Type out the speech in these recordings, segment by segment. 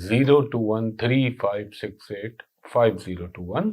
0213568550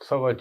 6:15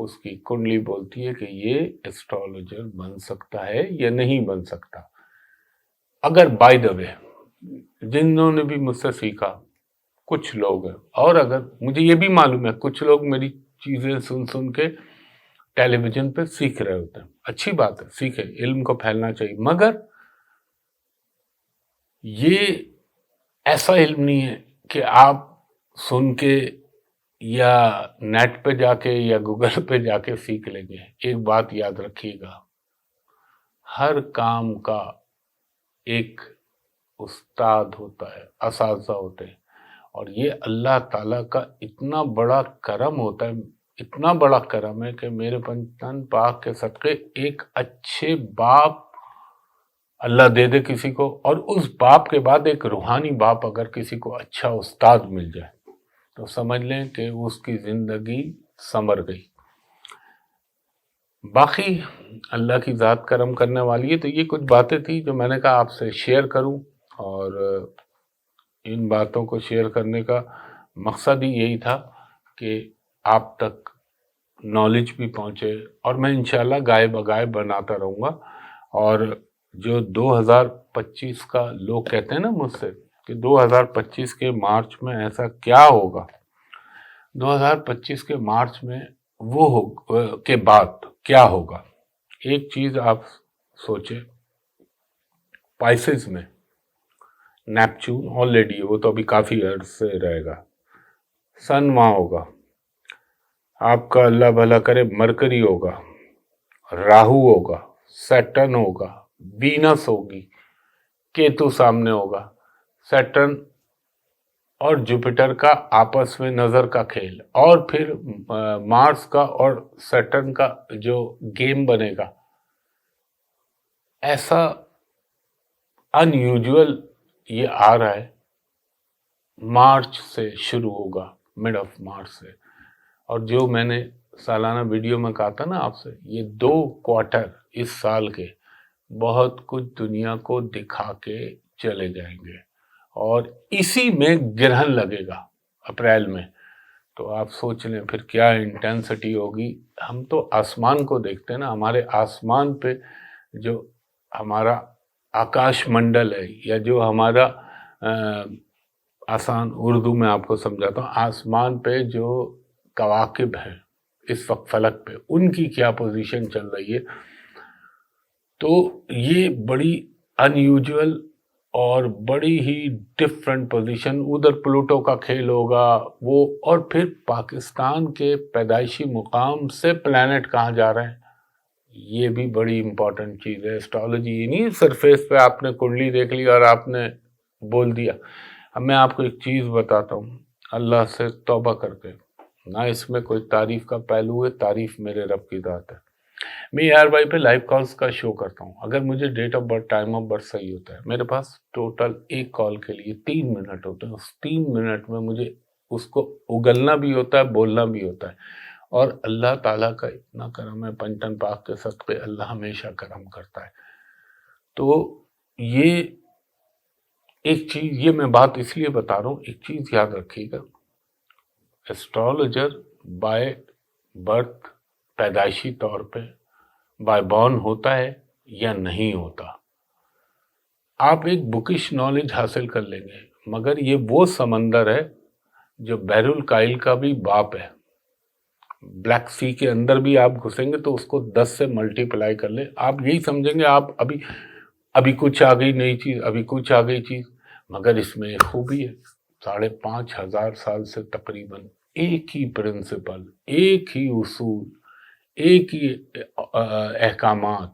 اس کی کنڈلی بولتی ہے کہ یہ ایسٹرولوجر بن سکتا ہے یا نہیں بن سکتا۔ اگر بائی دا وے جنہوں نے بھی مجھ سے سیکھا کچھ لوگ ہیں، اور اگر مجھے یہ بھی معلوم ہے کچھ لوگ میری چیزیں سن کے ٹیلی ویژن پہ سیکھ رہے ہوتے ہیں، اچھی بات ہے، سیکھیں، علم کو پھیلنا چاہیے، مگر یہ ایسا علم نہیں ہے کہ آپ سن کے یا نیٹ پہ جا کے یا گوگل پہ جا کے سیکھ لیں گے۔ ایک بات یاد رکھیے گا، ہر کام کا ایک استاد ہوتا ہے، اساتذہ ہوتے ہیں، اور یہ اللہ تعالیٰ کا اتنا بڑا کرم ہوتا ہے، اتنا بڑا کرم ہے کہ میرے پنجتن پاک کے صدقے ایک اچھے باپ اللہ دے دے کسی کو، اور اس باپ کے بعد ایک روحانی باپ اگر کسی کو اچھا استاد مل جائے تو سمجھ لیں کہ اس کی زندگی سنور گئی۔ باقی اللہ کی ذات کرم کرنے والی ہے۔ تو یہ کچھ باتیں تھی جو میں نے کہا آپ سے شیئر کروں، اور ان باتوں کو شیئر کرنے کا مقصد ہی یہی تھا کہ آپ تک نالج بھی پہنچے، اور میں انشاءاللہ گائے بگائے بناتا رہوں گا۔ اور جو 2025 کا لوگ کہتے ہیں نا مجھ سے کہ 2025 کے مارچ میں ایسا کیا ہوگا، 2025 کے مارچ میں کے بعد کیا ہوگا، ایک چیز آپ سوچیں، پائسز میں نیپچون آلریڈی، وہ تو ابھی کافی عرصے رہے گا، سن وہاں ہوگا، آپ کا اللہ بھلا کرے مرکری ہوگا، راہو ہوگا، سیٹرن ہوگا، وینس ہوگی، کیتو سامنے ہوگا، سیٹرن اور جوپیٹر کا آپس میں نظر کا کھیل، اور پھر مارس کا اور سیٹرن کا جو گیم بنے گا، ایسا ان یوجول یہ آ رہا ہے، مارچ سے شروع ہوگا، مڈ آف مارچ سے۔ اور جو میں نے سالانہ ویڈیو میں کہا تھا نا آپ سے، یہ 2 کوارٹر اس سال کے بہت کچھ دنیا کو دکھا کے چلے جائیں گے، اور اسی میں گرہن لگے گا اپریل میں، تو آپ سوچ لیں پھر کیا انٹینسٹی ہوگی۔ ہم تو آسمان کو دیکھتے ہیں نا، ہمارے آسمان پہ جو ہمارا آکاش منڈل ہے، یا جو ہمارا آسان اردو میں آپ کو سمجھاتا ہوں، آسمان پہ جو کواکب ہیں اس وقت فلک پہ، ان کی کیا پوزیشن چل رہی ہے، تو یہ بڑی ان یوجول اور بڑی ہی ڈفرنٹ پوزیشن، ادھر پلوٹو کا کھیل ہوگا وہ، اور پھر پاکستان کے پیدائشی مقام سے پلانٹ کہاں جا رہے ہیں، یہ بھی بڑی امپورٹنٹ چیز ہے۔ اسٹرالوجی یہ نہیں سرفیس پہ آپ نے کنڈلی دیکھ لی اور آپ نے بول دیا۔ اب میں آپ کو ایک چیز بتاتا ہوں، اللہ سے توبہ کر کے، نہ اس میں کوئی تعریف کا پہلو ہے، تعریف میرے رب کی ذات ہے۔ میں یار بھائی پہ لائیو کالز کا شو کرتا ہوں، اگر مجھے date of birth, time of birth صحیح ہوتا ہے، میرے پاس ٹوٹل ایک کال کے لیے 3 منٹ ہوتے ہیں، اس 3 منٹ میں مجھے اس کو اگلنا بھی ہوتا ہے، بولنا بھی ہوتا ہے، اور اللہ تعالیٰ کا اتنا کرم ہے، پنجتن پاک کے صدقے اللہ ہمیشہ کرم کرتا ہے۔ تو یہ ایک چیز، یہ میں بات اس لیے بتا رہا ہوں، ایک چیز یاد رکھیے گا، ایسٹرولوجر بائی برتھ، پیدائشی طور پہ بائی بورن ہوتا ہے یا نہیں ہوتا، آپ ایک بکش نالج حاصل کر لیں گے، مگر یہ وہ سمندر ہے جو بحر الکائل کا بھی باپ ہے، بلیک سی کے اندر بھی آپ گھسیں گے تو اس کو 10 سے ملٹیپلائی کر لیں، آپ یہی سمجھیں گے آپ ابھی کچھ آ گئی نئی چیز، ابھی کچھ آ گئی چیز، مگر اس میں ایک خوبی ہے، 5,500 سال سے تقریباً ایک ہی پرنسپل، ایک ہی اصول، ایک ہی احکامات،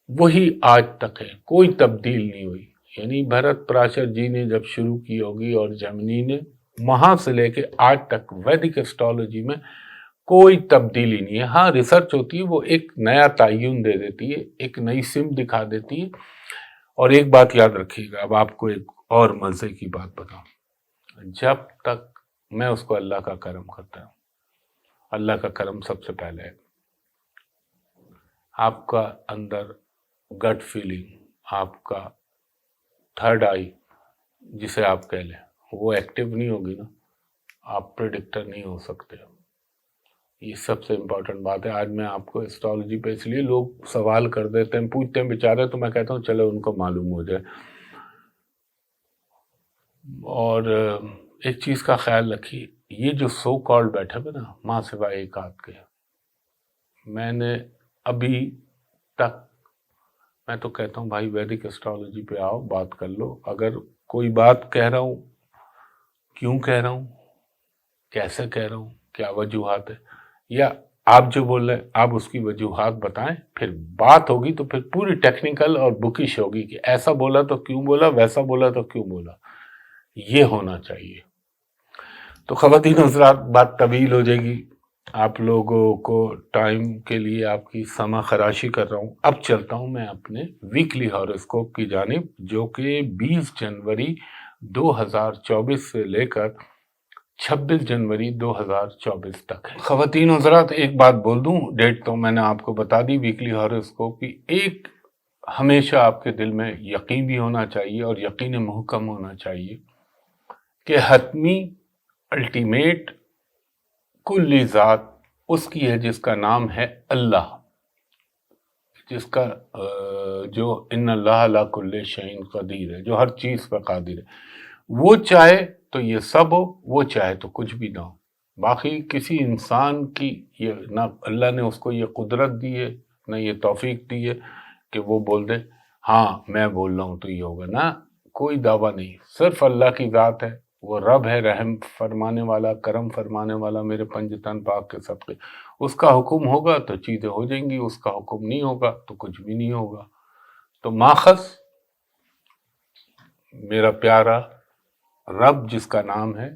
وہی آج تک ہے، کوئی تبدیل نہیں ہوئی۔ یعنی بھرت پراشر جی نے جب شروع کی ہوگی اور جیمنی نے، وہاں سے لے کے آج تک ویدک ایسٹرولوجی میں کوئی تبدیلی نہیں ہے۔ ہاں ریسرچ ہوتی ہے، وہ ایک نیا تعین دے دیتی ہے، ایک نئی سم دکھا دیتی ہے۔ اور ایک بات یاد رکھیے گا، اب آپ کو ایک اور مزے کی بات بتاؤں، جب تک میں اس کو اللہ کا کرم کرتا ہوں، اللہ کا کرم سب سے پہلے ہے، آپ کا اندر گٹ فیلنگ، آپ کا تھرڈ آئی جسے آپ کہہ لیں، وہ ایکٹیو نہیں ہوگی نا، آپ پریڈکٹر نہیں ہو سکتے، یہ سب سے امپورٹنٹ بات ہے. آج میں آپ کو اسٹرالوجی پہ اس لیے لوگ سوال کر دیتے ہیں، پوچھتے ہیں بیچارے، تو میں کہتا ہوں چلو ان کو معلوم ہو جائے. اور ایک چیز کا خیال رکھیے، یہ جو سو کالڈ بیٹھے ہوئے نا ماں سوائے ایک آدھ کے، میں نے ابھی تک، میں تو کہتا ہوں بھائی ویدک اسٹرالوجی پہ آؤ، بات کر لو. اگر کوئی بات کہہ رہا ہوں، کیوں کہہ رہا ہوں، کیسے کہہ رہا ہوں، کیا وجوہات ہے، یا آپ جو بول رہے ہیں آپ اس کی وجوہات بتائیں، پھر بات ہوگی تو پھر پوری ٹیکنیکل اور بکش ہوگی کہ ایسا بولا تو کیوں بولا، ویسا بولا تو کیوں بولا. یہ ہونا چاہیے. تو خواتین حضرات، بات طویل ہو جائے گی، آپ لوگوں کو ٹائم کے لیے آپ کی سمع خراشی کر رہا ہوں. اب چلتا ہوں میں اپنے ویکلی ہاروسکوپ کی جانب، جو کہ 20 جنوری 2024 سے لے کر 26 جنوری 2024 تک ہے. خواتین حضرات، ایک بات بول دوں، ڈیٹ تو میں نے آپ کو بتا دی ویکلی ہاروسکوپ کی. ایک ہمیشہ آپ کے دل میں یقین بھی ہونا چاہیے اور یقین محکم ہونا چاہیے کہ حتمی الٹیمیٹ کلی ذات اس کی ہے جس کا نام ہے اللہ، جس کا جو ان اللہ علی کل شیء قدیر ہے، جو ہر چیز پر قادر ہے. وہ چاہے تو یہ سب ہو، وہ چاہے تو کچھ بھی نہ ہو. باقی کسی انسان کی یہ نہ اللہ نے اس کو یہ قدرت دی ہے، نہ یہ توفیق دی ہے کہ وہ بول دے ہاں میں بول رہا ہوں تو یہ ہوگا. نہ، کوئی دعویٰ نہیں. صرف اللہ کی ذات ہے، وہ رب ہے، رحم فرمانے والا، کرم فرمانے والا. میرے پنج تن پاک کے صدقے، اس کا حکم ہوگا تو چیزیں ہو جائیں گی، اس کا حکم نہیں ہوگا تو کچھ بھی نہیں ہوگا. تو ماخذ میرا پیارا رب جس کا نام ہے،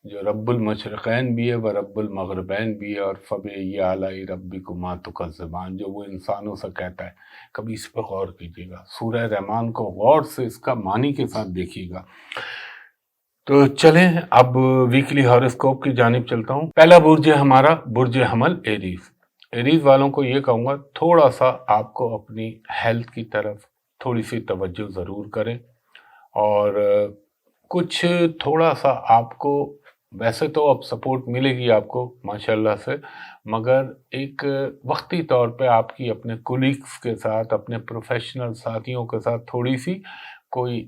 جو رب المشرقین بھی ہے وہ رب المغربین بھی ہے، اور فَبِأَيِّ آلَاءِ رَبِّكُمَا تُكَذِّبَانِ، جو وہ انسانوں سے کہتا ہے. کبھی اس پہ غور کیجیے گا، سورہ رحمان کو غور سے اس کا معنی کے ساتھ دیکھیے گا. تو چلیں اب ویکلی ہاروسکوپ کی جانب چلتا ہوں. پہلا برج ہے ہمارا برج حمل ایریز. ایریز والوں کو یہ کہوں گا تھوڑا سا آپ کو اپنی ہیلتھ کی طرف تھوڑی سی توجہ ضرور کریں، اور کچھ تھوڑا سا آپ کو، ویسے تو اب سپورٹ ملے گی آپ کو ماشاءاللہ سے، مگر ایک وقتی طور پہ آپ کی اپنے کولیگز کے ساتھ، اپنے پروفیشنل ساتھیوں کے ساتھ تھوڑی سی کوئی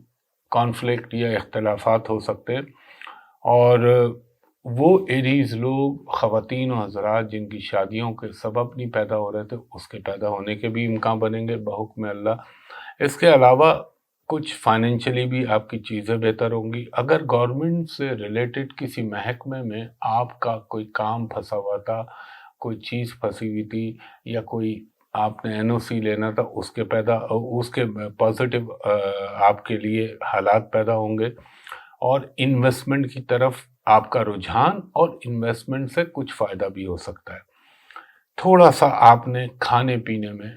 کانفلکٹ یا اختلافات ہو سکتے ہیں. اور وہ ایریز لوگ، خواتین و حضرات جن کی شادیوں کے سبب نہیں پیدا ہو رہے تھے، اس کے پیدا ہونے کے بھی امکان بنیں گے بحکم اللہ. اس کے علاوہ کچھ فائنینشلی بھی آپ کی چیزیں بہتر ہوں گی. اگر گورنمنٹ سے ریلیٹڈ کسی محکمے میں آپ کا کوئی کام پھنسا ہوا تھا، کوئی چیز پھنسی ہوئی تھی، یا کوئی آپ نے این او سی لینا تھا، اس کے پازیٹیو آپ کے لیے حالات پیدا ہوں گے. اور انویسٹمنٹ کی طرف آپ کا رجحان، اور انویسٹمنٹ سے کچھ فائدہ بھی ہو سکتا ہے. تھوڑا سا آپ نے کھانے پینے میں،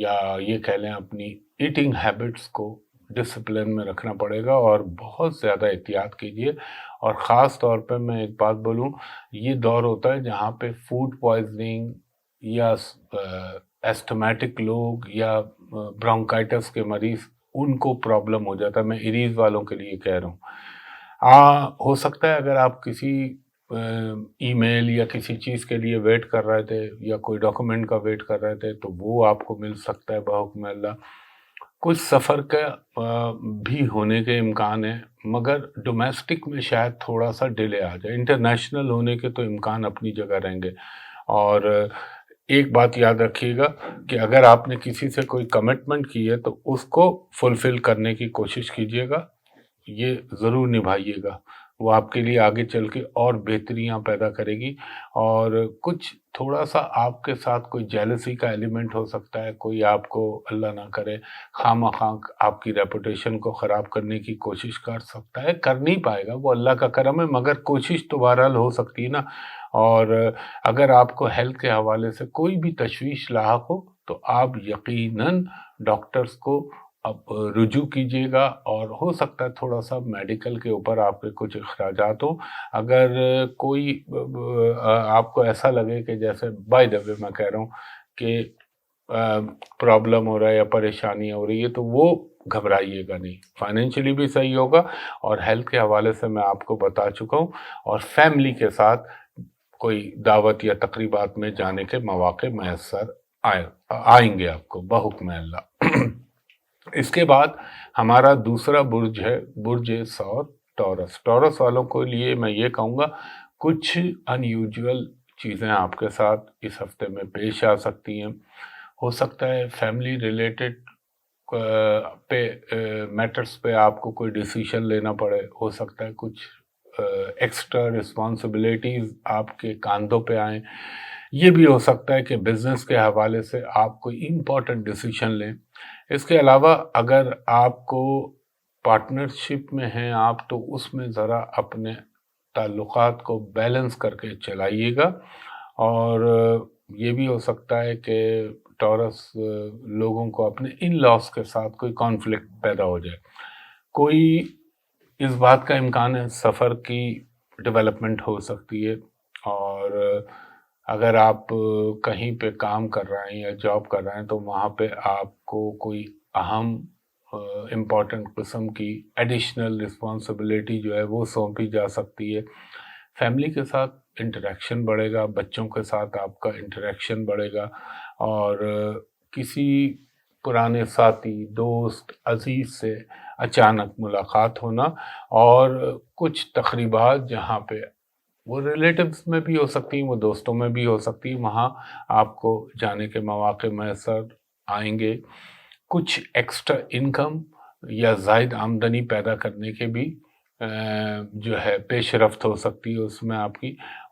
یا یہ کہہ لیں اپنی ایٹنگ ہیبٹس کو ڈسپلن میں رکھنا پڑے گا، اور بہت زیادہ احتیاط کیجیے. اور خاص طور پہ میں ایک بات بولوں، یہ دور ہوتا ہے جہاں پہ فوڈ پوائزننگ یا ایسٹمیٹک لوگ یا برونکائٹس کے مریض، ان کو پرابلم ہو جاتا ہے. میں ایریز والوں کے لیے کہہ رہا ہوں. ہو سکتا ہے اگر آپ کسی ای میل یا کسی چیز کے لیے ویٹ کر رہے تھے، یا کوئی ڈاکومنٹ کا ویٹ کر رہے تھے، تو وہ آپ کو مل سکتا ہے بحکم اللہ. کچھ سفر کا بھی ہونے کے امکان ہے، مگر ڈومیسٹک میں شاید تھوڑا سا ڈیلے آ جائے. انٹرنیشنل ہونے کے تو امکان اپنی جگہ رہیں گے. اور ایک بات یاد رکھیے گا کہ اگر آپ نے کسی سے کوئی کمٹمنٹ کی ہے تو اس کو فلفل کرنے کی کوشش کیجیے گا، یہ ضرور نبھائیے گا. وہ آپ کے لیے آگے چل کے اور بہتریاں پیدا کرے گی. اور کچھ تھوڑا سا آپ کے ساتھ کوئی جیلسی کا ایلیمنٹ ہو سکتا ہے، کوئی آپ کو اللہ نہ کرے خواہ آپ کی ریپوٹیشن کو خراب کرنے کی کوشش کر سکتا ہے. کر نہیں پائے گا، وہ اللہ کا کرم ہے، مگر کوشش تو بہرحال ہو سکتی ہے نا. اور اگر آپ کو ہیلتھ کے حوالے سے کوئی بھی تشویش لاحق ہو تو آپ یقیناً ڈاکٹرز کو اب رجوع کیجیے گا. اور ہو سکتا ہے تھوڑا سا میڈیکل کے اوپر آپ کے کچھ اخراجات ہوں. اگر کوئی آپ کو ایسا لگے کہ جیسے بائی دا وے میں کہہ رہا ہوں کہ پرابلم ہو رہا ہے یا پریشانی ہو رہی ہے، تو وہ گھبرائیے گا نہیں. فائنینشلی بھی صحیح ہوگا، اور ہیلتھ کے حوالے سے میں آپ کو بتا چکا ہوں. اور فیملی کے ساتھ کوئی دعوت یا تقریبات میں جانے کے مواقع میسر آئیں گے آپ کو بحکم اللہ۔ اس کے بعد ہمارا دوسرا برج ہے برج ثور ٹورس۔ ٹورس والوں کے لیے میں یہ کہوں گا کچھ ان یوزول چیزیں آپ کے ساتھ اس ہفتے میں پیش آ سکتی ہیں۔ ہو سکتا ہے فیملی ریلیٹڈ پہ میٹرز پہ آپ کو کوئی ڈیسیشن لینا پڑے، ہو سکتا ہے کچھ ایکسٹرا رسپانسبلٹیز آپ کے کاندھوں پہ آئیں، یہ بھی ہو سکتا ہے کہ بزنس کے حوالے سے آپ کوئی امپورٹنٹ ڈیسیشن لیں۔ اس کے علاوہ اگر آپ کو پارٹنرشپ میں ہیں آپ تو اس میں ذرا اپنے تعلقات کو بیلنس کر کے چلائیے گا، اور یہ بھی ہو سکتا ہے کہ ٹورس لوگوں کو اپنے ان لاس کے ساتھ کوئی کانفلکٹ پیدا ہو جائے۔ کوئی اس بات کا امکان ہے سفر کی ڈیولپمنٹ ہو سکتی ہے، اور اگر آپ کہیں پہ کام کر رہے ہیں یا جاب کر رہے ہیں تو وہاں پہ آپ کو کوئی اہم امپورٹنٹ قسم کی ایڈیشنل رسپانسبلٹی جو ہے وہ سونپی جا سکتی ہے۔ فیملی کے ساتھ انٹریکشن بڑھے گا، بچوں کے ساتھ آپ کا انٹریکشن بڑھے گا، اور کسی پرانے ساتھی دوست عزیز سے اچانک ملاقات ہونا، اور کچھ تقریبات جہاں پہ وہ ریلیٹیوز میں بھی ہو سکتی ہیں، وہ دوستوں میں بھی ہو سکتی ہیں، وہاں آپ کو جانے کے مواقع میسر آئیں گے۔ کچھ ایکسٹرا انکم یا زائد آمدنی پیدا کرنے کے بھی جو ہے پیش رفت ہو سکتی ہے اس میں آپ کی۔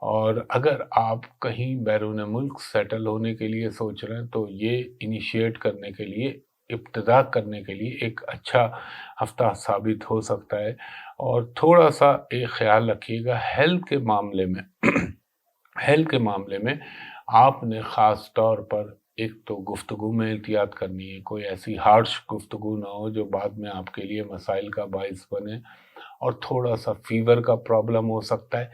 اور اگر آپ کہیں بیرون ملک سیٹل ہونے کے لیے سوچ رہے ہیں تو یہ انیشیٹ کرنے کے لیے، ابتدا کرنے کے لیے ایک اچھا ہفتہ ثابت ہو سکتا ہے۔ اور تھوڑا سا ایک خیال رکھیے گا ہیلتھ کے معاملے میں ہیلتھ کے معاملے میں آپ نے خاص طور پر ایک تو گفتگو میں احتیاط کرنی ہے، کوئی ایسی ہارش گفتگو نہ ہو جو بعد میں آپ کے لیے مسائل کا باعث بنے، اور تھوڑا سا فیور کا پرابلم ہو سکتا ہے،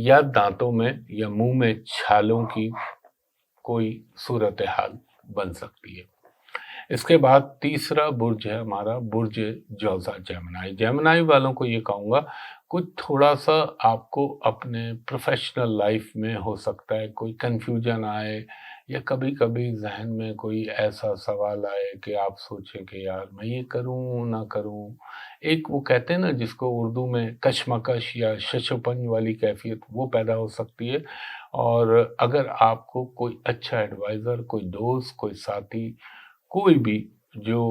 یا دانتوں میں یا منہ میں چھالوں کی کوئی صورتحال بن سکتی ہے۔ اس کے بعد تیسرا برج ہے ہمارا برج جوزا جیمنائی۔ جیمنائی والوں کو یہ کہوں گا کچھ تھوڑا سا آپ کو اپنے پروفیشنل لائف میں ہو سکتا ہے کوئی کنفیوژن آئے، یا کبھی کبھی ذہن میں کوئی ایسا سوال آئے کہ آپ سوچیں کہ یار میں یہ کروں نہ کروں۔ ایک وہ کہتے ہیں نا جس کو اردو میں کشمکش یا ششوپن والی کیفیت، وہ پیدا ہو سکتی ہے۔ اور اگر آپ کو کوئی اچھا ایڈوائزر، کوئی دوست، کوئی ساتھی، کوئی بھی جو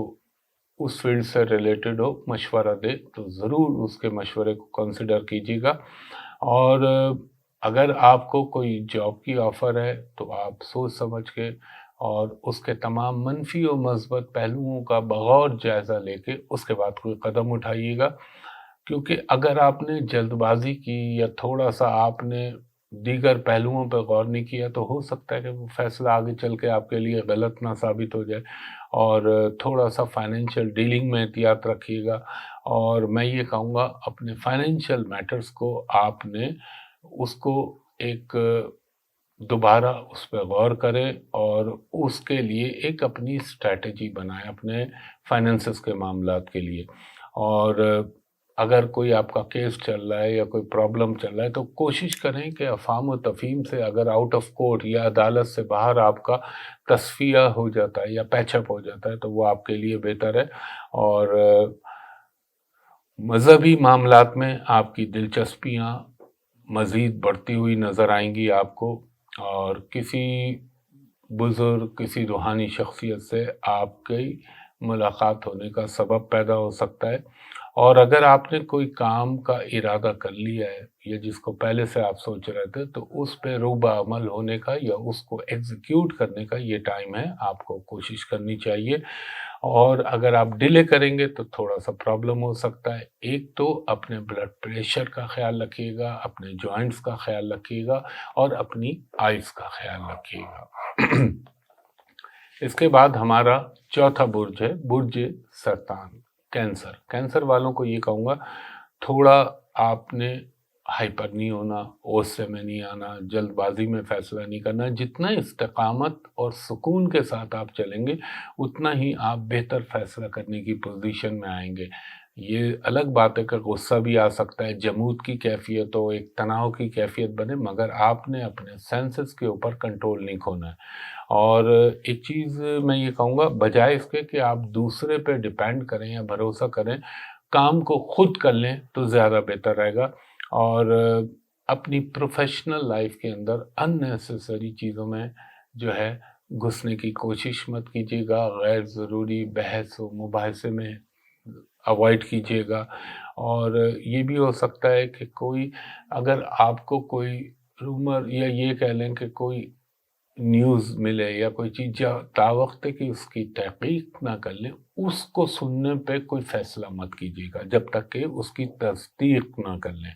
اس فیلڈ سے ریلیٹڈ ہو مشورہ دے تو ضرور اس کے مشورے کو کنسیڈر کیجیے گا۔ اور اگر آپ کو کوئی جاب کی آفر ہے تو آپ سوچ سمجھ کے اور اس کے تمام منفی و مثبت پہلوؤں کا بغور جائزہ لے کے اس کے بعد کوئی قدم اٹھائیے گا، کیونکہ اگر آپ نے جلد بازی کی یا تھوڑا سا آپ نے دیگر پہلوؤں پہ غور نہیں کیا تو ہو سکتا ہے کہ وہ فیصلہ آگے چل کے آپ کے لیے غلط نہ ثابت ہو جائے۔ اور تھوڑا سا فائنینشیل ڈیلنگ میں احتیاط رکھیے گا، اور میں یہ کہوں گا اپنے فائنینشیل میٹرز کو آپ نے اس کو ایک دوبارہ اس پہ غور کریں، اور اس کے لیے ایک اپنی اسٹریٹجی بنائیں اپنے فائنینسز کے معاملات کے لیے۔ اور اگر کوئی آپ کا کیس چل رہا ہے یا کوئی پرابلم چل رہا ہے تو کوشش کریں کہ افہام و تفہیم سے اگر آؤٹ آف کورٹ یا عدالت سے باہر آپ کا تصفیہ ہو جاتا ہے یا پیچ اپ ہو جاتا ہے تو وہ آپ کے لیے بہتر ہے۔ اور مذہبی معاملات میں آپ کی دلچسپیاں مزید بڑھتی ہوئی نظر آئیں گی آپ کو، اور کسی بزرگ، کسی روحانی شخصیت سے آپ کی ملاقات ہونے کا سبب پیدا ہو سکتا ہے۔ اور اگر آپ نے کوئی کام کا ارادہ کر لیا ہے یا جس کو پہلے سے آپ سوچ رہے تھے تو اس پہ روبہ عمل ہونے کا یا اس کو ایگزیکیوٹ کرنے کا یہ ٹائم ہے، آپ کو کوشش کرنی چاہیے۔ اور اگر آپ ڈیلے کریں گے تو تھوڑا سا پرابلم ہو سکتا ہے۔ ایک تو اپنے بلڈ پریشر کا خیال رکھیے گا، اپنے جوائنٹس کا خیال رکھیے گا، اور اپنی آئز کا خیال رکھیے گا۔ اس کے بعد ہمارا چوتھا برج ہے برج سرطان کینسر۔ کینسر والوں کو یہ کہوں گا تھوڑا آپ نے ہائپر نہیں ہونا، غصے میں نہیں آنا، جلد بازی میں فیصلہ نہیں کرنا۔ جتنا استقامت اور سکون کے ساتھ آپ چلیں گے اتنا ہی آپ بہتر فیصلہ کرنے کی پوزیشن میں آئیں گے۔ یہ الگ بات ہے کہ غصہ بھی آ سکتا ہے، جمود کی کیفیت ہو، ایک تناؤ کی کیفیت بنے، مگر آپ نے اپنے سینسز کے اوپر کنٹرول نہیں کھونا ہے۔ اور ایک چیز میں یہ کہوں گا، بجائے اس کے کہ آپ دوسرے پہ ڈیپینڈ کریں یا بھروسہ کریں، کام کو خود کر لیں تو زیادہ بہتر رہے گا۔ اور اپنی پروفیشنل لائف کے اندر ان نیسیسری چیزوں میں جو ہے گھسنے کی کوشش مت کیجیے گا، غیر ضروری بحث و مباحثے میں اوائڈ کیجیے گا۔ اور یہ بھی ہو سکتا ہے کہ کوئی، اگر آپ کو کوئی رومر یا یہ کہہ لیں کہ کوئی نیوز ملے یا کوئی چیز تا وقت کہ اس کی تحقیق نہ کر لیں، اس کو سننے پہ کوئی فیصلہ مت کیجیے گا جب تک کہ اس کی تصدیق نہ کر لیں۔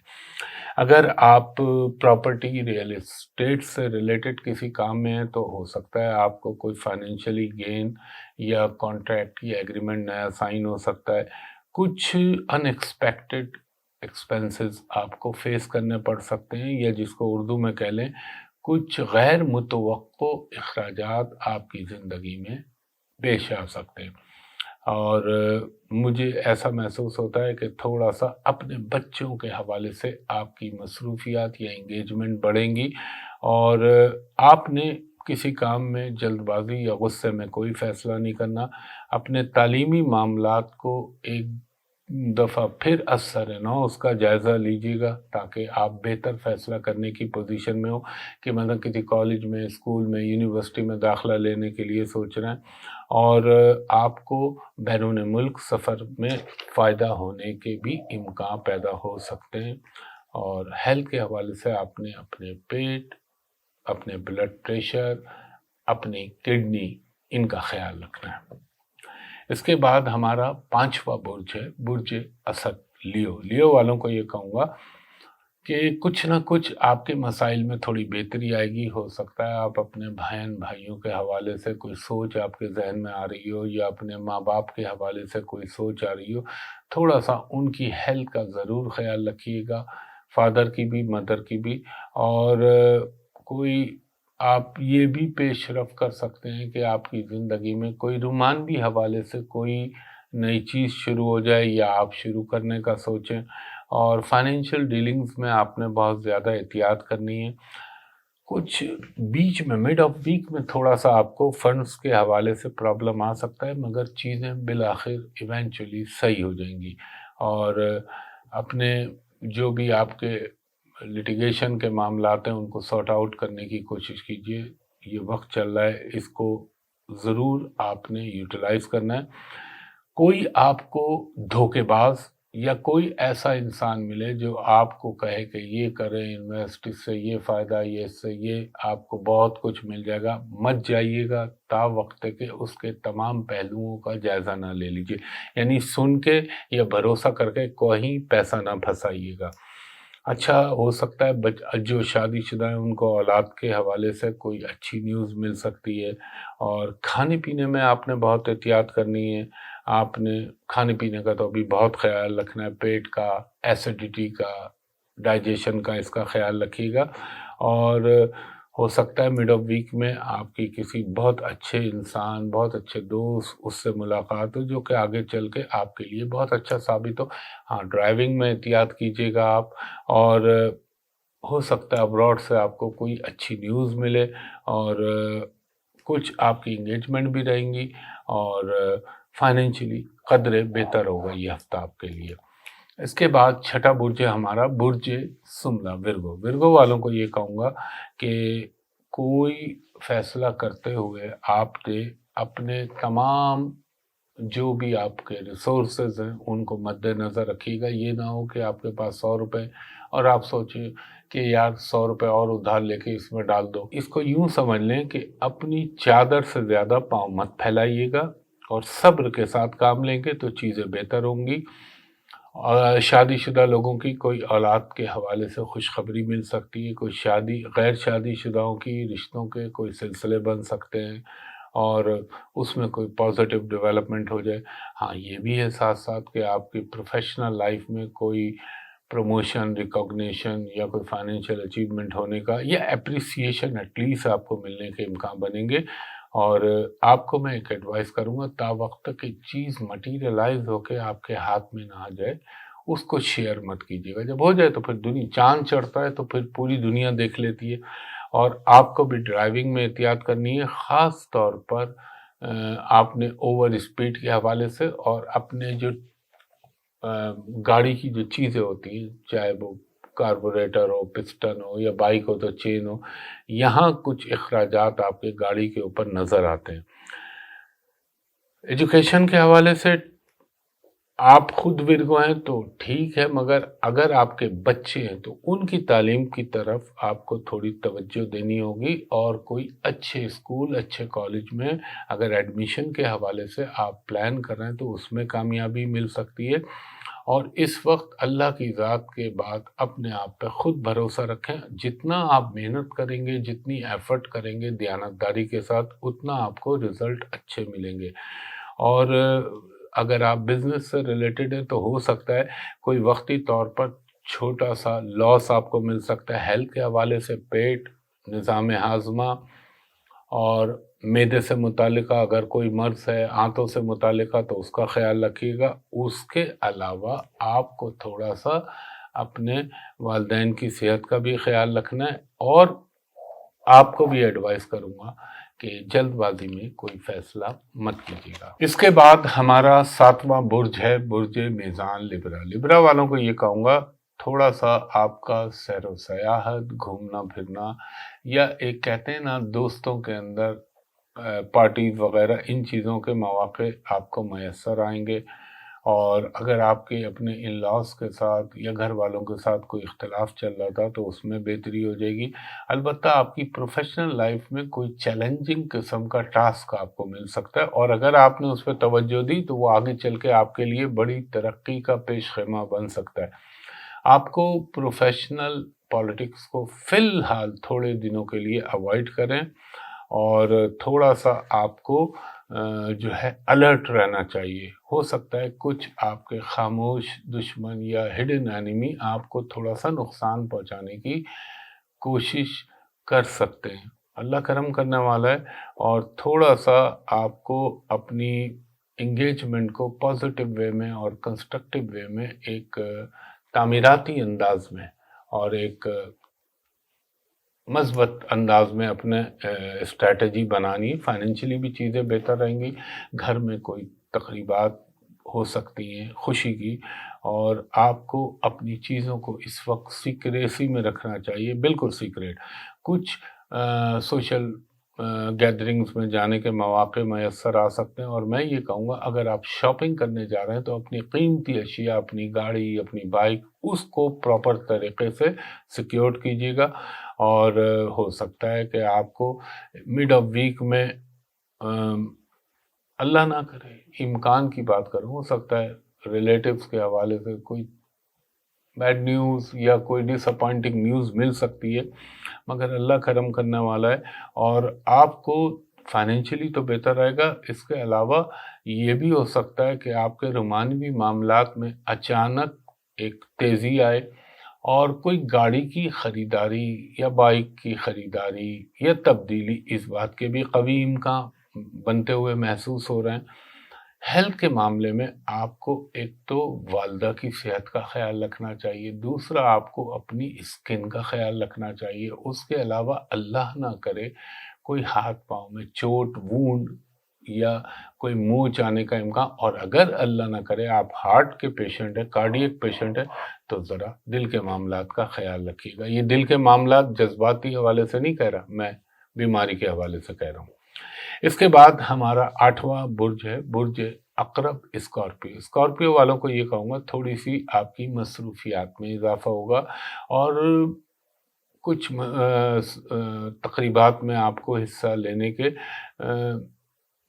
اگر آپ پراپرٹی ریئل اسٹیٹ سے ریلیٹڈ کسی کام میں ہیں تو ہو سکتا ہے آپ کو کوئی فائنینشلی گین یا کانٹریکٹ یا ایگریمنٹ نیا سائن ہو سکتا ہے۔ کچھ ان ایکسپیکٹڈ ایکسپینسز آپ کو فیس کرنے پڑ سکتے ہیں، یا جس کو اردو میں کہہ لیں کچھ غیر متوقع اخراجات آپ کی زندگی میں پیش آ سکتے ہیں۔ اور مجھے ایسا محسوس ہوتا ہے کہ تھوڑا سا اپنے بچوں کے حوالے سے آپ کی مصروفیات یا انگیجمنٹ بڑھیں گی، اور آپ نے کسی کام میں جلد بازی یا غصے میں کوئی فیصلہ نہیں کرنا۔ اپنے تعلیمی معاملات کو ایک دفعہ پھر اثر نو اس کا جائزہ لیجیے گا، تاکہ آپ بہتر فیصلہ کرنے کی پوزیشن میں ہو کہ مطلب کسی کالج میں، اسکول میں، یونیورسٹی میں داخلہ لینے کے لیے سوچ رہے ہیں، اور آپ کو بیرون ملک سفر میں فائدہ ہونے کے بھی امکان پیدا ہو سکتے ہیں۔ اور ہیلتھ کے حوالے سے آپ نے اپنے پیٹ، اپنے بلڈ پریشر، اپنی کڈنی، ان کا خیال رکھنا ہے۔ اس کے بعد ہمارا 5واں برج ہے برج اسد، لیو والوں کو یہ کہوں گا کہ کچھ نہ کچھ آپ کے مسائل میں تھوڑی بہتری آئے گی۔ ہو سکتا ہے آپ اپنے بھائیوں کے حوالے سے کوئی سوچ آپ کے ذہن میں آ رہی ہو، یا اپنے ماں باپ کے حوالے سے کوئی سوچ آ رہی ہو، تھوڑا سا ان کی ہیلتھ کا ضرور خیال رکھیے گا، فادر کی بھی، مدر کی بھی۔ اور کوئی آپ یہ بھی پیش رفت کر سکتے ہیں کہ آپ کی زندگی میں کوئی رومانوی حوالے سے کوئی نئی چیز شروع ہو جائے، یا آپ شروع کرنے کا سوچیں۔ اور فائنینشیل ڈیلنگز میں آپ نے بہت زیادہ احتیاط کرنی ہے۔ کچھ بیچ میں مڈ آف ویک میں تھوڑا سا آپ کو فنڈز کے حوالے سے پرابلم آ سکتا ہے، مگر چیزیں بالآخر ایونچولی صحیح ہو جائیں گی۔ اور اپنے جو بھی آپ کے لٹیگیشن کے معاملات ہیں ان کو سارٹ آؤٹ کرنے کی کوشش کیجیے۔ یہ وقت چل رہا ہے، اس کو ضرور آپ نے یوٹیلائز کرنا ہے۔ کوئی آپ کو دھوکے باز یا کوئی ایسا انسان ملے جو آپ کو کہے کہ یہ کریں، انویسٹ، اس سے یہ فائدہ، یہ اس سے یہ آپ کو بہت کچھ مل جائے گا، مت جائیے گا تا وقت کہ اس کے تمام پہلوؤں کا جائزہ نہ لے لیجیے، یعنی سن کے یا بھروسہ کر کے کہیں پیسہ نہ پھنسائیے گا۔ اچھا، ہو سکتا ہے جو شادی شدہ ہیں ان کو اولاد کے حوالے سے کوئی اچھی نیوز مل سکتی ہے۔ اور کھانے پینے میں آپ نے بہت احتیاط کرنی ہے۔ آپ نے کھانے پینے کا تو ابھی بہت خیال رکھنا ہے، پیٹ کا، ایسیڈیٹی کا، ڈائجیشن کا، اس کا خیال رکھیے گا۔ اور ہو سکتا ہے مڈ آف ویک میں آپ کی کسی بہت اچھے انسان، بہت اچھے دوست، اس سے ملاقات ہو جو کہ آگے چل کے آپ کے لیے بہت اچھا ثابت ہو۔ ہاں، ڈرائیونگ میں احتیاط کیجیے گا آپ۔ اور ہو سکتا ہے ابراڈ سے آپ کو کوئی اچھی نیوز ملے، اور کچھ آپ کی انگیجمنٹ بھی رہیں گی، اور فائنینشلی قدرے بہتر ہوگا یہ ہفتہ آپ کے لیے۔ اس کے بعد 6واں برج ہے ہمارا برج سملا، ورگو والوں کو یہ کہوں گا کہ کوئی فیصلہ کرتے ہوئے آپ نے اپنے تمام جو بھی آپ کے ریسورسز ہیں ان کو مد نظر رکھیے گا۔ یہ نہ ہو کہ آپ کے پاس 100 روپے اور آپ سوچیں کہ یار 100 روپے اور ادھار لے کے اس میں ڈال دو۔ اس کو یوں سمجھ لیں کہ اپنی چادر سے زیادہ پاؤں مت پھیلائیے گا، اور صبر کے ساتھ کام لیں گے تو چیزیں بہتر ہوں گی۔ اور شادی شدہ لوگوں کی کوئی اولاد کے حوالے سے خوشخبری مل سکتی ہے، کوئی غیر شادی شدہوں کی رشتوں کے کوئی سلسلے بن سکتے ہیں، اور اس میں کوئی پازیٹیو ڈیولپمنٹ ہو جائے۔ ہاں، یہ بھی ہے ساتھ ساتھ کہ آپ کی پروفیشنل لائف میں کوئی پروموشن، ریکگنیشن یا کوئی فائنینشیل اچیومنٹ ہونے کا یا اپریسیشن ایٹ لیسٹ آپ کو ملنے کے امکان بنیں گے۔ اور آپ کو میں ایک ایڈوائس کروں گا، تا وقت تک ایک چیز مٹیریلائز ہو کے آپ کے ہاتھ میں نہ آ جائے اس کو شیئر مت کیجیے گا۔ جب ہو جائے تو پھر چاند چڑھتا ہے تو پھر پوری دنیا دیکھ لیتی ہے۔ اور آپ کو بھی ڈرائیونگ میں احتیاط کرنی ہے، خاص طور پر آپ نے اوور اسپیڈ کے حوالے سے، اور اپنے جو گاڑی کی جو چیزیں ہوتی ہیں، چاہے وہ کاربوریٹر ہو، پسٹن ہو، یا بائک ہو تو چین ہو، یہاں کچھ اخراجات آپ کے گاڑی کے اوپر نظر آتے ہیں۔ ایجوکیشن کے حوالے سے آپ خود ورگو ہیں تو ٹھیک ہے، مگر اگر آپ کے بچے ہیں تو ان کی تعلیم کی طرف آپ کو تھوڑی توجہ دینی ہوگی، اور کوئی اچھے اسکول، اچھے کالج میں اگر ایڈمیشن کے حوالے سے آپ پلان کر رہے ہیں تو اس میں کامیابی مل سکتی ہے۔ اور اس وقت اللہ کی ذات کے بعد اپنے آپ پہ خود بھروسہ رکھیں، جتنا آپ محنت کریں گے، جتنی ایفرٹ کریں گے دیانتداری کے ساتھ، اتنا آپ کو رزلٹ اچھے ملیں گے۔ اور اگر آپ بزنس سے ریلیٹڈ ہے تو ہو سکتا ہے کوئی وقتی طور پر چھوٹا سا لاس آپ کو مل سکتا ہے۔ ہیلتھ کے حوالے سے پیٹ، نظام ہاضمہ اور معدے سے متعلقہ اگر کوئی مرض ہے، آنتوں سے متعلقہ، تو اس کا خیال رکھیے گا۔ اس کے علاوہ آپ کو تھوڑا سا اپنے والدین کی صحت کا بھی خیال رکھنا ہے، اور آپ کو بھی ایڈوائز کروں گا کہ جلد بازی میں کوئی فیصلہ مت کیجیے گا۔ اس کے بعد ہمارا 7واں برج ہے برج میزان لبرا۔ لبرا والوں کو یہ کہوں گا، تھوڑا سا آپ کا سیر و سیاحت، گھومنا پھرنا، یا ایک کہتے ہیں نا دوستوں کے اندر پارٹیز وغیرہ، ان چیزوں کے مواقع آپ کو میسر آئیں گے۔ اور اگر آپ کے اپنے ان لاس کے ساتھ یا گھر والوں کے ساتھ کوئی اختلاف چل رہا تھا تو اس میں بہتری ہو جائے گی۔ البتہ آپ کی پروفیشنل لائف میں کوئی چیلنجنگ قسم کا ٹاسک آپ کو مل سکتا ہے، اور اگر آپ نے اس پہ توجہ دی تو وہ آگے چل کے آپ کے لیے بڑی ترقی کا پیش خیمہ بن سکتا ہے۔ آپ کو پروفیشنل پالیٹکس کو فی الحال تھوڑے دنوں کے لیے اوائڈ کریں، اور تھوڑا سا آپ کو جو ہے الرٹ رہنا چاہیے۔ ہو سکتا ہے کچھ آپ کے خاموش دشمن یا ہڈن اینیمی آپ کو تھوڑا سا نقصان پہنچانے کی کوشش کر سکتے ہیں۔ اللہ کرم کرنے والا ہے، اور تھوڑا سا آپ کو اپنی انگیجمنٹ کو پازیٹیو وے میں اور کنسٹرکٹیو وے میں ایک تعمیراتی انداز میں اور ایک مثبت انداز میں اپنے اسٹریٹجی بنانی۔ فائنینشلی بھی چیزیں بہتر رہیں گی، گھر میں کوئی تقریبات ہو سکتی ہیں خوشی کی، اور آپ کو اپنی چیزوں کو اس وقت سیکریسی میں رکھنا چاہیے، بالکل سیکریٹ۔ کچھ سوشل گیدرنگز میں جانے کے مواقع میسر آ سکتے ہیں، اور میں یہ کہوں گا اگر آپ شاپنگ کرنے جا رہے ہیں تو اپنی قیمتی اشیاء، اپنی گاڑی، اپنی بائک، اس کو پراپر طریقے سے سیکیورڈ کیجیے گا۔ اور ہو سکتا ہے کہ آپ کو مڈ آف ویک میں اللہ نہ کرے، امکان کی بات کروں، ہو سکتا ہے ریلیٹیوز کے حوالے سے کوئی بیڈ نیوز یا کوئی ڈس اپوائنٹنگ نیوز مل سکتی ہے، مگر اللہ کرم کرنے والا ہے، اور آپ کو فائنینشلی تو بہتر رہے گا۔ اس کے علاوہ یہ بھی ہو سکتا ہے کہ آپ کے رومانوی معاملات میں اچانک ایک تیزی آئے، اور کوئی گاڑی کی خریداری یا بائک کی خریداری یا تبدیلی، اس بات کے بھی قوی امکان بنتے ہوئے محسوس ہو رہے ہیں۔ ہیلتھ کے معاملے میں آپ کو ایک تو والدہ کی صحت کا خیال رکھنا چاہیے، دوسرا آپ کو اپنی اسکن کا خیال رکھنا چاہیے۔ اس کے علاوہ اللہ نہ کرے کوئی ہاتھ پاؤں میں چوٹ، وونڈ یا کوئی موچ آنے کا امکان، اور اگر اللہ نہ کرے آپ ہارٹ کے پیشنٹ ہیں، کارڈیک پیشنٹ ہیں، تو ذرا دل کے معاملات کا خیال رکھیے گا۔ یہ دل کے معاملات جذباتی حوالے سے نہیں کہہ رہا، میں بیماری کے حوالے سے کہہ رہا ہوں۔ اس کے بعد ہمارا 8واں برج ہے برج عقرب اسکارپیو۔ اسکارپیو والوں کو یہ کہوں گا تھوڑی سی آپ کی مصروفیات میں اضافہ ہوگا، اور کچھ تقریبات میں آپ کو حصہ لینے کے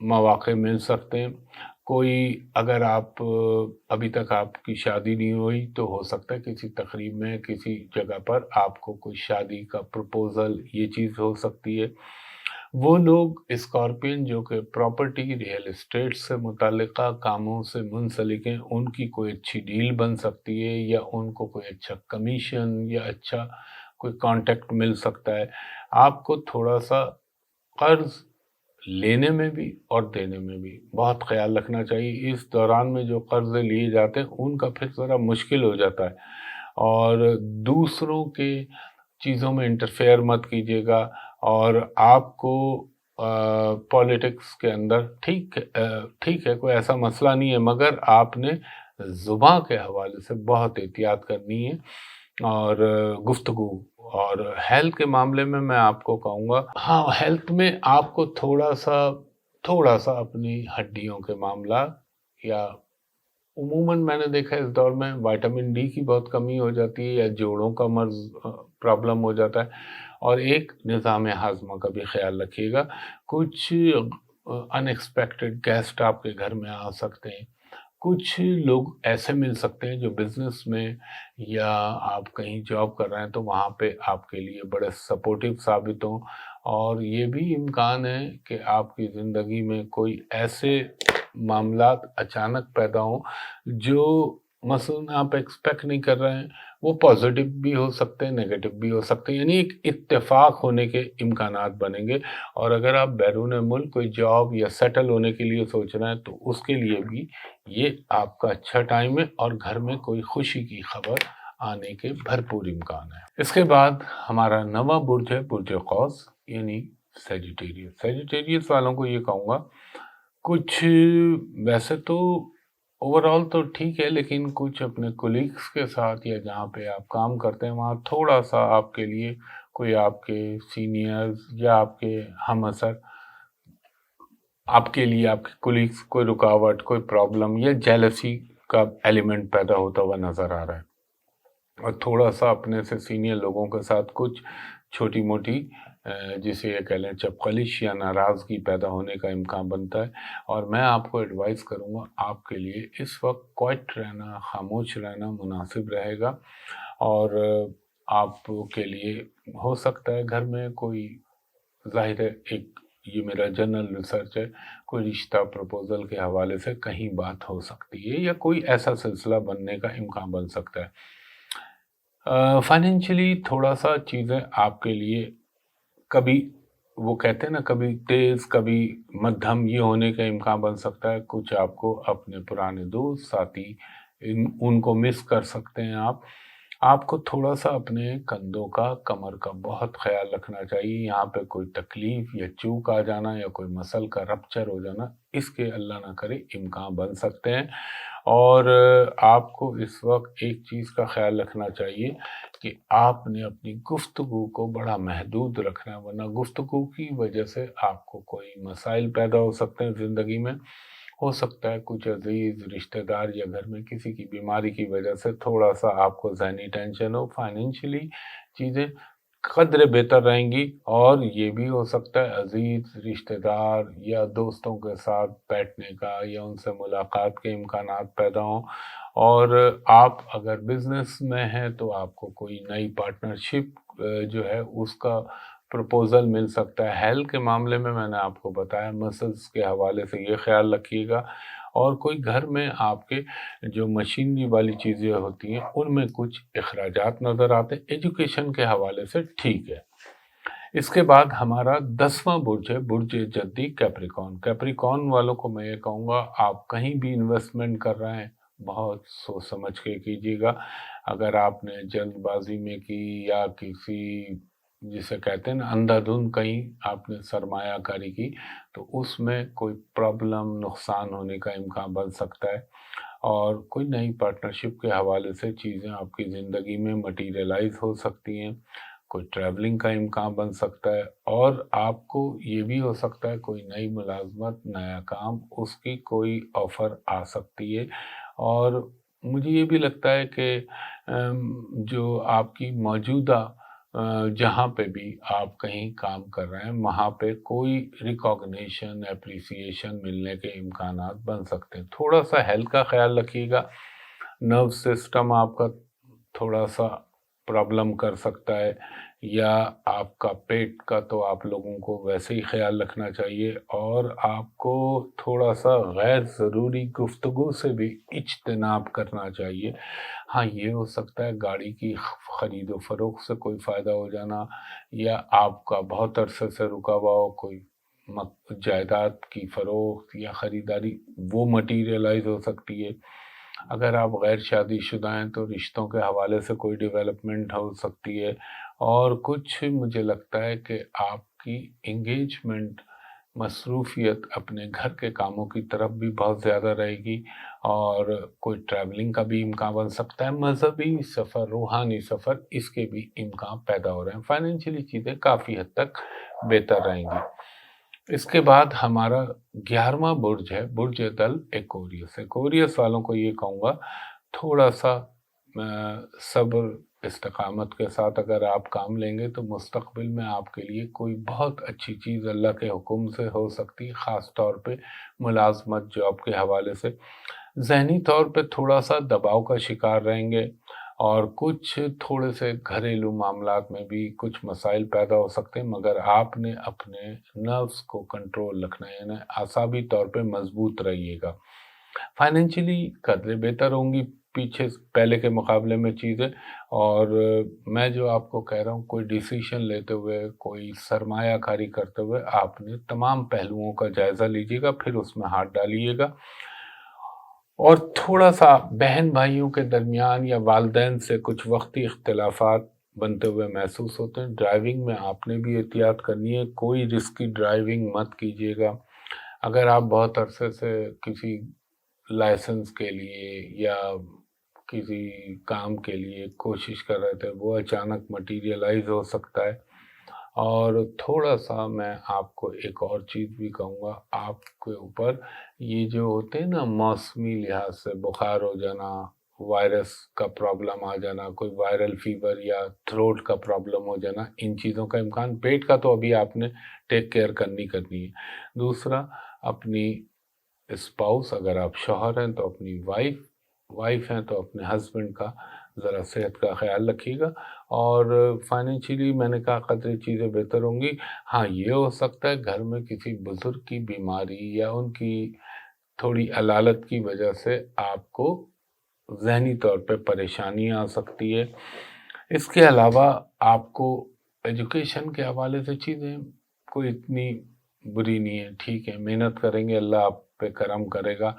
مواقع مل سکتے ہیں۔ کوئی اگر آپ ابھی تک آپ کی شادی نہیں ہوئی تو ہو سکتا ہے کسی تقریب میں کسی جگہ پر آپ کو کوئی شادی کا پروپوزل، یہ چیز ہو سکتی ہے۔ وہ لوگ اسکارپین جو کہ پراپرٹی، ریئل اسٹیٹ سے متعلقہ کاموں سے منسلک ہیں، ان کی کوئی اچھی ڈیل بن سکتی ہے، یا ان کو کوئی اچھا کمیشن یا اچھا کوئی کانٹیکٹ مل سکتا ہے۔ آپ کو تھوڑا سا قرض لینے میں بھی اور دینے میں بھی بہت خیال رکھنا چاہیے۔ اس دوران میں جو قرضے لیے جاتے ہیں ان کا پھر ذرا مشکل ہو جاتا ہے، اور دوسروں کے چیزوں میں انٹرفیئر مت کیجیے گا، اور آپ کو پولیٹکس کے اندر ٹھیک ہے، کوئی ایسا مسئلہ نہیں ہے، مگر آپ نے زبان کے حوالے سے بہت احتیاط کرنی ہے، اور گفتگو اور ہیلتھ کے معاملے میں آپ کو کہوں گا، ہاں ہیلتھ میں آپ کو تھوڑا سا اپنی ہڈیوں کے معاملات، یا عموماً میں نے دیکھا ہے اس دور میں وائٹامن ڈی کی بہت کمی ہو جاتی ہے، یا جوڑوں کا مرض پرابلم ہو جاتا ہے، اور ایک نظام ہاضمہ کا بھی خیال رکھیے گا۔ کچھ ان ایکسپیکٹڈ گیسٹ آپ کے گھر میں آ سکتے ہیں، کچھ لوگ ایسے مل سکتے ہیں جو بزنس میں یا آپ کہیں جاب کر رہے ہیں تو وہاں پہ آپ کے لیے بڑے سپورٹیو ثابت ہوں، اور یہ بھی امکان ہے کہ آپ کی زندگی میں کوئی ایسے معاملات اچانک پیدا ہوں جو مثلاً آپ ایکسپیکٹ نہیں کر رہے ہیں، وہ پازیٹیو بھی ہو سکتے ہیں، نیگیٹو بھی ہو سکتے ہیں، یعنی ایک اتفاق ہونے کے امکانات بنیں گے۔ اور اگر آپ بیرون ملک کوئی جاب یا سیٹل ہونے کے لیے سوچ رہے ہیں تو اس کے لیے بھی یہ آپ کا اچھا ٹائم ہے، اور گھر میں کوئی خوشی کی خبر آنے کے بھرپور امکان ہے۔ اس کے بعد ہمارا نواں برج ہے برج قوس، یعنی سیجیٹیریس والوں کو یہ کہوں گا، کچھ ویسے تو اوورآل تو ٹھیک ہے، لیکن کچھ اپنے کولیگز کے ساتھ یا جہاں پہ آپ کام کرتے ہیں وہاں تھوڑا سا آپ کے لیے کوئی آپ کے سینئرز یا آپ کے ہم اثر، آپ کے لیے آپ کے کولیگز کوئی رکاوٹ، کوئی پرابلم یا جیلسی کا ایلیمنٹ پیدا ہوتا ہوا نظر آ رہا ہے، اور تھوڑا سا اپنے سے سینئر لوگوں کے ساتھ کچھ چھوٹی موٹی جسے یہ کہہ لیں چپقلش یا ناراضگی پیدا ہونے کا امکان بنتا ہے، اور میں آپ کو ایڈوائز کروں گا آپ کے لیے اس وقت کوائٹ رہنا، خاموش رہنا مناسب رہے گا، اور آپ کے لیے ہو سکتا ہے گھر میں کوئی، ظاہر ہے ایک یہ میرا جنرل ریسرچ ہے، کوئی رشتہ پروپوزل کے حوالے سے کہیں بات ہو سکتی ہے، یا کوئی ایسا سلسلہ بننے کا امکان بن سکتا ہے۔ فائنینشلی تھوڑا سا چیزیں آپ کے لیے کبھی، وہ کہتے ہیں نا کبھی تیز کبھی مدھم، یہ ہونے کا امکان بن سکتا ہے۔ کچھ آپ کو اپنے پرانے دوست ساتھی ان کو مس کر سکتے ہیں آپ کو تھوڑا سا اپنے کندھوں کا، کمر کا بہت خیال رکھنا چاہیے۔ یہاں پہ کوئی تکلیف یا چوک آ جانا یا کوئی مسل کا رپچر ہو جانا، اس کے اللہ نہ کرے امکان بن سکتے ہیں، اور آپ کو اس وقت ایک چیز کا خیال رکھنا چاہیے کہ آپ نے اپنی گفتگو کو بڑا محدود رکھنا ہے، ورنہ گفتگو کی وجہ سے آپ کو کوئی مسائل پیدا ہو سکتے ہیں زندگی میں۔ ہو سکتا ہے کچھ عزیز رشتہ دار یا گھر میں کسی کی بیماری کی وجہ سے تھوڑا سا آپ کو ذہنی ٹینشن ہو، فائنینشلی چیزیں قدرے بہتر رہیں گی، اور یہ بھی ہو سکتا ہے عزیز رشتہ دار یا دوستوں کے ساتھ بیٹھنے کا یا ان سے ملاقات کے امکانات پیدا ہوں، اور آپ اگر بزنس میں ہیں تو آپ کو کوئی نئی پارٹنرشپ جو ہے اس کا پروپوزل مل سکتا ہے۔ ہیلتھ کے معاملے میں نے آپ کو بتایا، مسلز کے حوالے سے یہ خیال رکھیے گا، اور کوئی گھر میں آپ کے جو مشینری والی چیزیں ہوتی ہیں ان میں کچھ اخراجات نظر آتے ہیں۔ ایجوکیشن کے حوالے سے ٹھیک ہے۔ اس کے بعد ہمارا 10واں برج ہے برج جدی کیپریکون والوں کو میں یہ کہوں گا، آپ کہیں بھی انویسٹمنٹ کر رہے ہیں بہت سوچ سمجھ کے کیجیے گا۔ اگر آپ نے جلد بازی میں کی یا کسی جسے کہتے ہیں نا اندھا دھند کہیں آپ نے سرمایہ کاری کی تو اس میں کوئی پرابلم، نقصان ہونے کا امکان بن سکتا ہے، اور کوئی نئی پارٹنرشپ کے حوالے سے چیزیں آپ کی زندگی میں مٹیریلائز ہو سکتی ہیں، کوئی ٹریولنگ کا امکان بن سکتا ہے، اور آپ کو یہ بھی ہو سکتا ہے کوئی نئی ملازمت، نیا کام، اس کی کوئی آفر آ سکتی ہے، اور مجھے یہ بھی لگتا ہے کہ جو آپ کی موجودہ جہاں پہ بھی آپ کہیں کام کر رہے ہیں وہاں پہ کوئی ریکاگنیشن، اپریسیشن ملنے کے امکانات بن سکتے ہیں۔ تھوڑا سا ہیلتھ کا خیال رکھیے گا، نرو سسٹم آپ کا تھوڑا سا پرابلم کر سکتا ہے، یا آپ کا پیٹ کا تو آپ لوگوں کو ویسے ہی خیال رکھنا چاہیے، اور آپ کو تھوڑا سا غیر ضروری گفتگو سے بھی اجتناب کرنا چاہیے۔ ہاں یہ ہو سکتا ہے گاڑی کی خرید و فروخت سے کوئی فائدہ ہو جانا، یا آپ کا بہت عرصے سے رکا ہوا ہو کوئی جائیداد کی فروخت یا خریداری وہ مٹیریلائز ہو سکتی ہے۔ اگر آپ غیر شادی شدہ ہیں تو رشتوں کے حوالے سے کوئی ڈیولپمنٹ ہو سکتی ہے، اور کچھ مجھے لگتا ہے کہ آپ کی انگیجمنٹ، مصروفیت اپنے گھر کے کاموں کی طرف بھی بہت زیادہ رہے گی، اور کوئی ٹریولنگ کا بھی امکان بن سکتا ہے، مذہبی سفر، روحانی سفر، اس کے بھی امکان پیدا ہو رہے ہیں۔ فائنینشلی چیزیں کافی حد تک بہتر رہیں گی۔ اس کے بعد ہمارا 11واں برج ہے برج دل ایکوریس۔ ایکوریس والوں کو یہ کہوں گا، تھوڑا سا صبر استقامت کے ساتھ اگر آپ کام لیں گے تو مستقبل میں آپ کے لیے کوئی بہت اچھی چیز اللہ کے حکم سے ہو سکتی ہے، خاص طور پہ ملازمت، جاب کے حوالے سے۔ ذہنی طور پہ تھوڑا سا دباؤ کا شکار رہیں گے، اور کچھ تھوڑے سے گھریلو معاملات میں بھی کچھ مسائل پیدا ہو سکتے ہیں، مگر آپ نے اپنے نروس کو کنٹرول رکھنا ہے، یعنی اعصابی طور پہ مضبوط رہیے گا۔ فائنینشلی قدریں بہتر ہوں گی پہلے کے مقابلے میں چیزیں، اور میں جو آپ کو کہہ رہا ہوں، کوئی ڈیسیشن لیتے ہوئے، کوئی سرمایہ کاری کرتے ہوئے آپ نے تمام پہلوؤں کا جائزہ لیجیے گا، پھر اس میں ہاتھ ڈالیے گا۔ اور تھوڑا سا بہن بھائیوں کے درمیان یا والدین سے کچھ وقتی اختلافات بنتے ہوئے محسوس ہوتے ہیں۔ ڈرائیونگ میں آپ نے بھی احتیاط کرنی ہے، کوئی رسکی ڈرائیونگ مت کیجیے گا۔ اگر آپ بہت عرصے سے کسی لائسنس کے لیے یا کسی کام کے لیے کوشش کر رہے تھے، وہ اچانک مٹیریلائز ہو سکتا ہے۔ اور تھوڑا سا میں آپ کو ایک اور چیز بھی کہوں گا، آپ کے اوپر یہ جو ہوتے ہیں نا موسمی لحاظ سے بخار ہو جانا، وائرس کا پرابلم آ جانا، کوئی وائرل فیور یا تھروٹ کا پرابلم ہو جانا، ان چیزوں کا امکان، پیٹ کا تو ابھی آپ نے ٹیک کیئر کرنی ہے۔ دوسرا، اپنی اسپاؤس، اگر آپ شوہر ہیں تو اپنی وائف ہیں تو اپنے ہسبینڈ کا ذرا صحت کا خیال رکھیے گا۔ اور فائنینشلی میں نے کہا قدرے چیزیں بہتر ہوں گی۔ ہاں، یہ ہو سکتا ہے گھر میں کسی بزرگ کی بیماری یا ان کی تھوڑی علالت کی وجہ سے آپ کو ذہنی طور پہ پریشانی آ سکتی ہے۔ اس کے علاوہ آپ کو ایجوکیشن کے حوالے سے چیزیں کوئی اتنی بری نہیں ہے، ٹھیک ہے، محنت کریں گے اللہ آپ پہ کرم کرے گا۔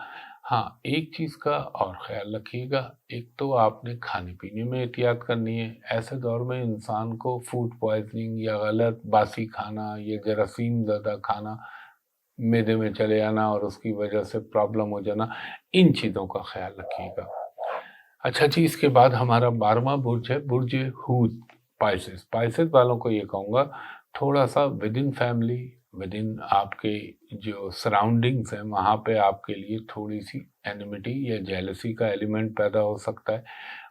ہاں، ایک چیز کا اور خیال رکھیے گا، ایک تو آپ نے کھانے پینے میں احتیاط کرنی ہے۔ ایسے دور میں انسان کو فوڈ پوائزننگ یا غلط باسی کھانا یا جراثیم زدہ کھانا معدے میں چلے جانا اور اس کی وجہ سے پرابلم ہو جانا، ان چیزوں کا خیال رکھیے گا۔ اچھا جی، اس کے بعد ہمارا 12واں برج ہے برج ہوت، پائسس والوں کو یہ کہوں گا، تھوڑا سا with in family, with in آپ کے جو سراؤنڈنگز ہیں، وہاں پہ آپ کے لیے تھوڑی سی اینیمیٹی یا جیلسی کا ایلیمنٹ پیدا ہو سکتا ہے۔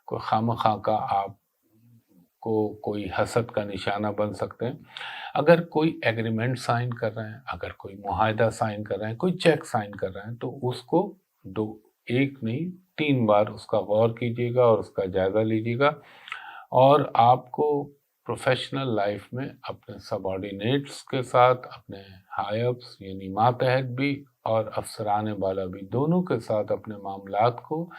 کوئی خواہ کا آپ کو کوئی حسد کا نشانہ بن سکتے ہیں۔ اگر کوئی ایگریمنٹ سائن کر رہے ہیں، اگر کوئی معاہدہ سائن کر رہے ہیں، کوئی چیک سائن کر رہے ہیں، تو اس کو ایک نہیں 3 بار اس کا غور کیجیے گا اور اس کا جائزہ لیجیے گا۔ اور آپ کو پروفیشنل لائف میں اپنے سبارڈینیٹس کے ساتھ، اپنے ہائی اپس یعنی ماتحت بھی اور افسران بالا بھی، دونوں کے ساتھ اپنے معاملات کو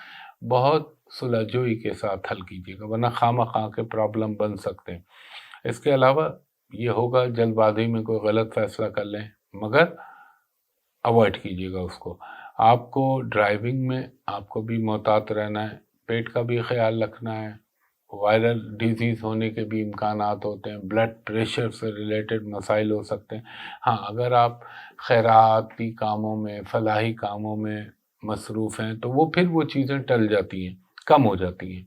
بہت صلح جوئی کے ساتھ حل کیجیے گا، ورنہ خواہ کے پرابلم بن سکتے ہیں۔ اس کے علاوہ یہ ہوگا جلد بازی میں کوئی غلط فیصلہ کر لیں، مگر اوائڈ کیجیے گا اس کو۔ آپ کو ڈرائیونگ میں آپ کو بھی محتاط رہنا ہے، پیٹ کا بھی خیال رکھنا ہے، وائرل ڈیزیز ہونے کے بھی امکانات ہوتے ہیں، بلڈ پریشر سے ریلیٹڈ مسائل ہو سکتے ہیں۔ ہاں، اگر آپ خیراتی کاموں میں، فلاحی کاموں میں مصروف ہیں تو وہ پھر وہ چیزیں ٹل جاتی ہیں، کم ہو جاتی ہیں۔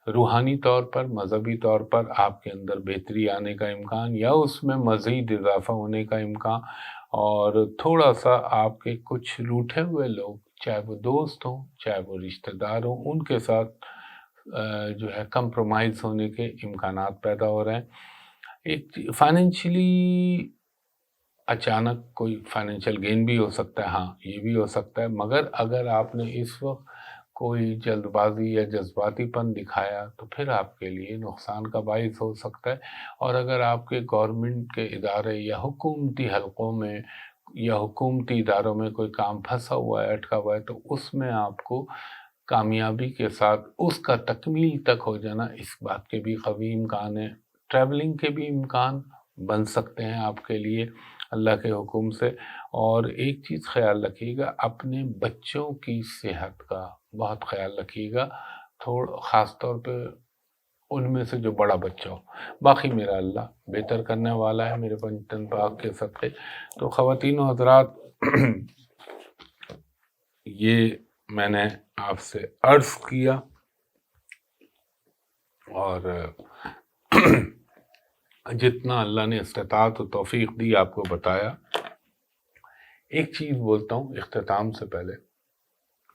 روحانی طور پر، مذہبی طور پر آپ کے اندر بہتری آنے کا امکان یا اس میں مزید اضافہ ہونے کا امکان، اور تھوڑا سا آپ کے کچھ روٹھے ہوئے لوگ، چاہے وہ دوست ہوں چاہے وہ رشتہ دار ہوں، ان کے ساتھ جو ہے کمپرومائز ہونے کے امکانات پیدا ہو رہے ہیں۔ ایک فائنینشلی اچانک کوئی فائنینشیل گین بھی ہو سکتا ہے، ہاں یہ بھی ہو سکتا ہے، مگر اگر آپ نے اس وقت کوئی جلد بازی یا جذباتی پن دکھایا تو پھر آپ کے لیے نقصان کا باعث ہو سکتا ہے۔ اور اگر آپ کے گورنمنٹ کے ادارے یا حکومتی حلقوں میں یا حکومتی اداروں میں کوئی کام پھنسا ہوا ہے، اٹکا ہوا ہے، تو اس میں آپ کو کامیابی کے ساتھ اس کا تکمیل تک ہو جانا، اس بات کے بھی قوی امکان ہے۔ ٹریولنگ کے بھی امکان، بن سکتے ہیں آپ کے لیے اللہ کے حکم سے۔ اور ایک چیز خیال رکھیے گا، اپنے بچوں کی صحت کا بہت خیال رکھیے گا، خاص طور پہ ان میں سے جو بڑا بچہ ہو۔ باقی میرا اللہ بہتر کرنے والا ہے میرے پنجتن پاک کے صدقے۔ تو خواتین و حضرات، یہ میں نے آپ سے عرض کیا اور جتنا اللہ نے استطاعت و توفیق دی آپ کو بتایا۔ ایک چیز بولتا ہوں اختتام سے پہلے،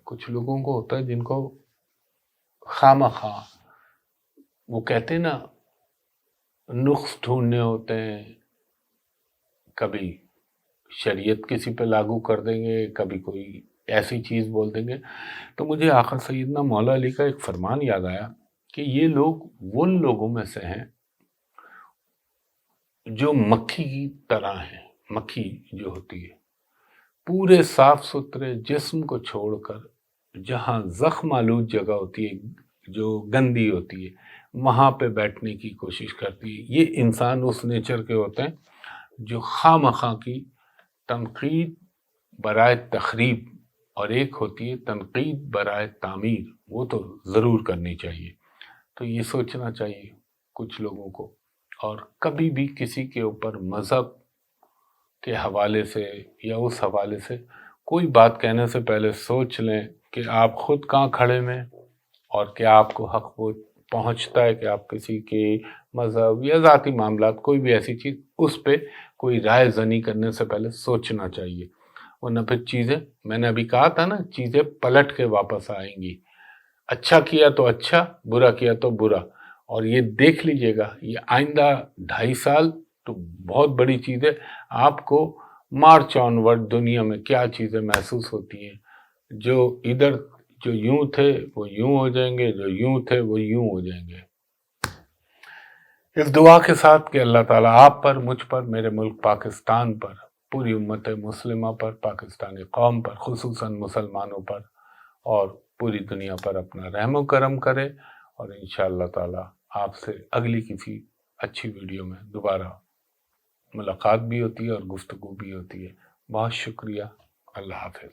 کچھ لوگوں کو ہوتا ہے جن کو خواہ وہ کہتے ہیں نا نقص ڈھونڈنے ہوتے ہیں، کبھی شریعت کسی پہ لاگو کر دیں گے، کبھی کوئی ایسی چیز بول دیں گے۔ تو مجھے آقا سیدنا مولا علی کا ایک فرمان یاد آیا کہ یہ لوگ ان لوگوں میں سے ہیں جو مکھی کی طرح ہیں۔ مکھی جو ہوتی ہے پورے صاف ستھرے جسم کو چھوڑ کر جہاں زخم آلود جگہ ہوتی ہے، جو گندی ہوتی ہے، وہاں پہ بیٹھنے کی کوشش کرتی ہے۔ یہ انسان اس نیچر کے ہوتے ہیں جو خواہ مخواہ کی تنقید برائے تخریب، اور ایک ہوتی ہے تنقید برائے تعمیر، وہ تو ضرور کرنی چاہیے۔ تو یہ سوچنا چاہیے کچھ لوگوں کو، اور کبھی بھی کسی کے اوپر مذہب کے حوالے سے یا اس حوالے سے کوئی بات کہنے سے پہلے سوچ لیں کہ آپ خود کہاں کھڑے میں، اور کیا آپ کو حق وہ پہنچتا ہے کہ آپ کسی کے مذہب یا ذاتی معاملات، کوئی بھی ایسی چیز، اس پہ کوئی رائے زنی کرنے سے پہلے سوچنا چاہیے، ورنہ پھر چیزیں، میں نے ابھی کہا تھا نا، چیزیں پلٹ کے واپس آئیں گی۔ اچھا کیا تو اچھا، برا کیا تو برا۔ اور یہ دیکھ لیجئے گا، یہ آئندہ 2.5 سال تو بہت بڑی چیز ہے۔ آپ کو مارچ آن ورڈ دنیا میں کیا چیزیں محسوس ہوتی ہیں، جو ادھر جو یوں تھے وہ یوں ہو جائیں گے، جو یوں تھے وہ یوں ہو جائیں گے۔ اس دعا کے ساتھ کہ اللہ تعالیٰ آپ پر، مجھ پر، میرے ملک پاکستان پر، پوری امت مسلمہ پر، پاکستانی قوم پر، خصوصاً مسلمانوں پر اور پوری دنیا پر اپنا رحم و کرم کرے، اور انشاءاللہ تعالیٰ آپ سے اگلی کسی اچھی ویڈیو میں دوبارہ ملاقات بھی ہوتی ہے اور گفتگو بھی ہوتی ہے۔ بہت شکریہ، اللہ حافظ۔